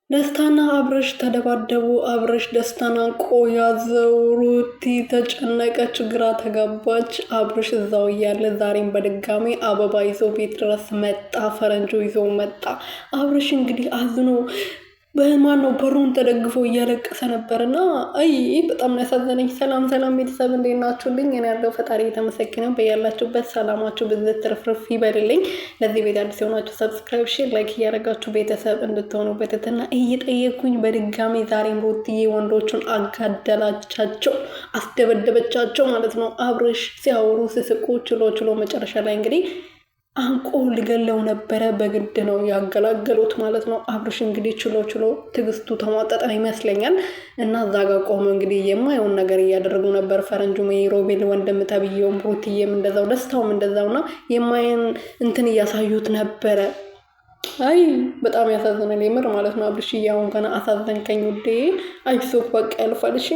ደስታና አብርሽ ተደባደቡ። አብርሽ ደስታን አንቆ ያዘው። ሩቲ ተጨነቀች፣ ግራ ተጋባች። አብርሽ እዛው እያለ ዛሬም በድጋሚ አበባ ይዞ ቤት ድረስ መጣ። ፈረንጆ ይዞ መጣ። አብርሽ እንግዲህ አዝኖ በማን ነው በሩን ተደግፎ እያለቀሰ ነበር እና አይ በጣም ነው ያሳዘነኝ። ሰላም ሰላም ቤተሰብ እንዴት ናችሁልኝ? እኔ ያለው ፈጣሪ የተመሰገነው በያላችሁበት ሰላማችሁ ብዝት ትርፍርፍ ይበልልኝ። ለዚህ ቤት አዲስ የሆናችሁ ሰብስክራይብ፣ ሼር፣ ላይክ እያደረጋችሁ ቤተሰብ እንድትሆኑ በትህትና እየጠየኩኝ በድጋሚ ዛሬም ሩትዬ ወንዶቹን አጋደላቻቸው፣ አስደበደበቻቸው ማለት ነው። አብርሽ ሲያወሩ ሲስቁ ችሎ መጨረሻ ላይ እንግዲህ አንቆ ሊገለው ነበረ። በግድ ነው ያገላገሉት ማለት ነው። አብርሽ እንግዲህ ችሎ ትዕግስቱ ተሟጠጠ ይመስለኛል እና እዛ ጋር ቆመ እንግዲህ የማየውን ነገር እያደረጉ ነበር። ፈረንጁ ሮቤል ወንድም ተብዬውም ሩትዬም እንደዛው ደስታውም እንደዛውና የማየን እንትን እያሳዩት ነበረ። አይ በጣም ያሳዝናል የምር ማለት ነው። አብርሽ እያሁን ገና አሳዘንከኝ ውዴ። አይዞህ በቃ ያልፋል። እሺ